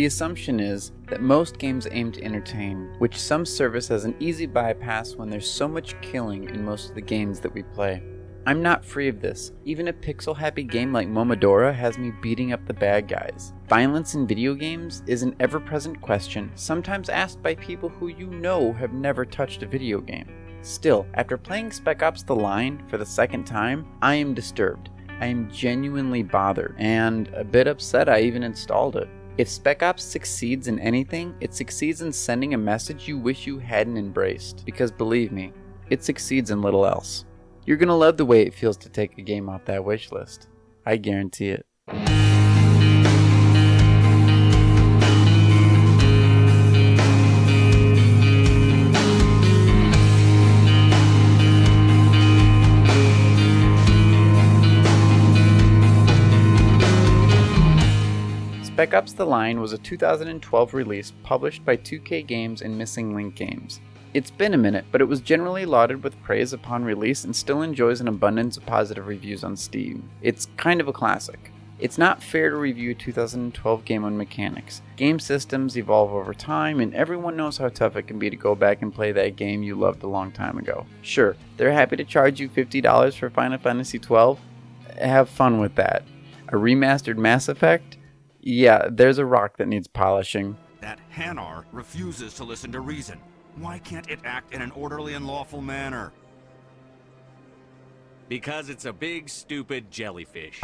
The assumption is that most games aim to entertain, which some service as an easy bypass when there's so much killing in most of the games that we play. I'm not free of this. Even a pixel-happy game like Momodora has me beating up the bad guys. Violence in video games is an ever-present question, sometimes asked by people who you know have never touched a video game. Still, after playing Spec Ops: The Line for the second time, I am disturbed. I am genuinely bothered, and a bit upset I even installed it. If Spec Ops succeeds in anything, it succeeds in sending a message you wish you hadn't embraced, because believe me, it succeeds in little else. You're gonna love the way it feels to take a game off that wish list. I guarantee it. Spec Ops: The Line was a 2012 release published by 2K Games and Missing Link Games. It's been a minute, but it was generally lauded with praise upon release and still enjoys an abundance of positive reviews on Steam. It's kind of a classic. It's not fair to review a 2012 game on mechanics. Game systems evolve over time, and everyone knows how tough it can be to go back and play that game you loved a long time ago. Sure, they're happy to charge you $50 for Final Fantasy XII. Have fun with that. A remastered Mass Effect? Yeah, there's a rock that needs polishing. That Hanar refuses to listen to reason. Why can't it act in an orderly and lawful manner? Because it's a big, stupid jellyfish.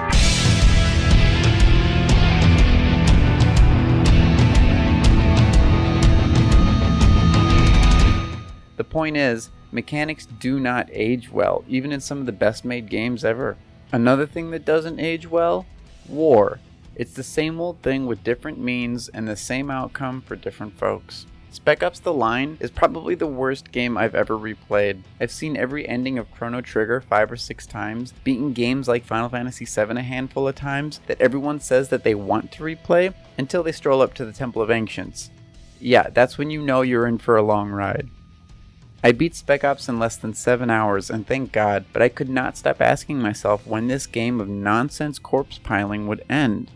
The point is, mechanics do not age well, even in some of the best made games ever. Another thing that doesn't age well? War. It's the same old thing with different means and the same outcome for different folks. Spec Ops: The Line is probably the worst game I've ever replayed. I've seen every ending of Chrono Trigger 5 or 6 times, beaten games like Final Fantasy VII a handful of times that everyone says that they want to replay until they stroll up to the Temple of Ancients. Yeah, that's when you know you're in for a long ride. I beat Spec Ops in less than 7 hours, and thank God, but I could not stop asking myself when this game of nonsense corpse piling would end.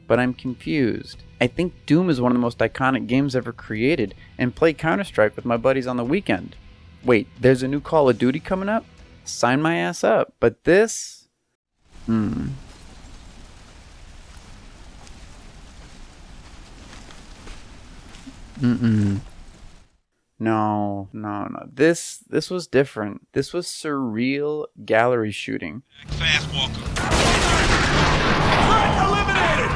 But I'm confused. I think Doom is one of the most iconic games ever created, and play Counter-Strike with my buddies on the weekend. Wait, there's a new Call of Duty coming up? Sign my ass up. But this? No. This was different. This was surreal gallery shooting. Fast walker. Eliminated!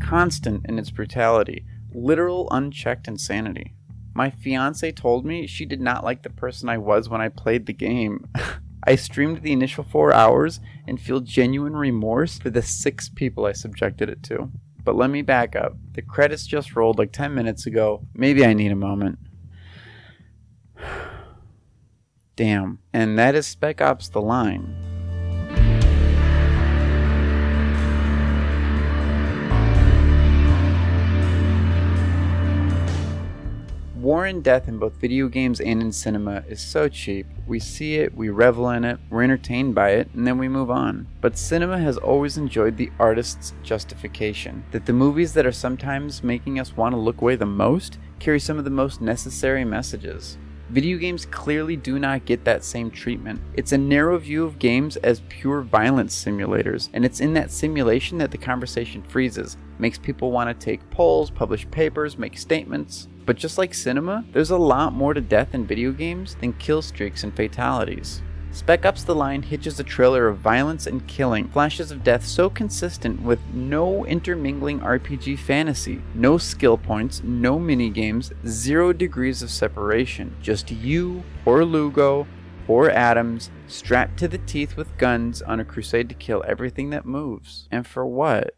Constant in its brutality, literal unchecked insanity. My fiance told me she did not like the person I was when I played the game. I streamed the initial 4 hours and feel genuine remorse for the 6 people I subjected it to. But let me back up. The credits just rolled like 10 minutes ago. Maybe I need a moment. Damn. And that is Spec Ops: The Line. War and death in both video games and in cinema is so cheap. We see it, we revel in it, we're entertained by it, and then we move on. But cinema has always enjoyed the artist's justification, that the movies that are sometimes making us want to look away the most carry some of the most necessary messages. Video games clearly do not get that same treatment. It's a narrow view of games as pure violence simulators, and it's in that simulation that the conversation freezes, makes people want to take polls, publish papers, make statements. But just like cinema, there's a lot more to death in video games than kill streaks and fatalities. Spec Ops: The Line hitches a trailer of violence and killing, flashes of death so consistent with no intermingling RPG fantasy, no skill points, no minigames, 0 degrees of separation. Just you, poor Lugo, poor Adams, strapped to the teeth with guns on a crusade to kill everything that moves. And for what?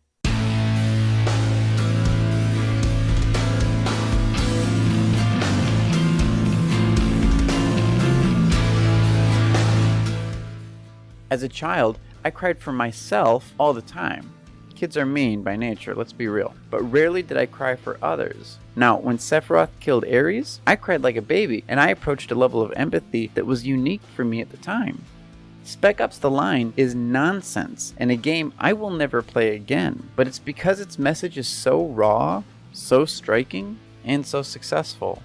As a child, I cried for myself all the time. Kids are mean by nature, let's be real. But rarely did I cry for others. Now, when Sephiroth killed Ares, I cried like a baby, and I approached a level of empathy that was unique for me at the time. Spec Ops The Line is nonsense and a game I will never play again, but it's because its message is so raw, so striking, and so successful.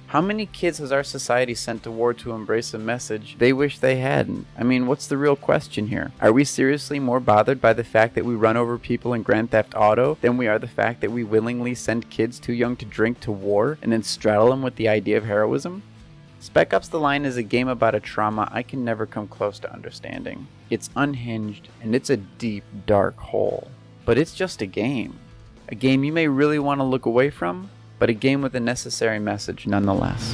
How many kids has our society sent to war to embrace a message they wish they hadn't? I mean, what's the real question here? Are we seriously more bothered by the fact that we run over people in Grand Theft Auto than we are the fact that we willingly send kids too young to drink to war and then straddle them with the idea of heroism? Spec Ops The Line is a game about a trauma I can never come close to understanding. It's unhinged, and it's a deep, dark hole. But it's just a game. A game you may really want to look away from, but a game with a necessary message nonetheless.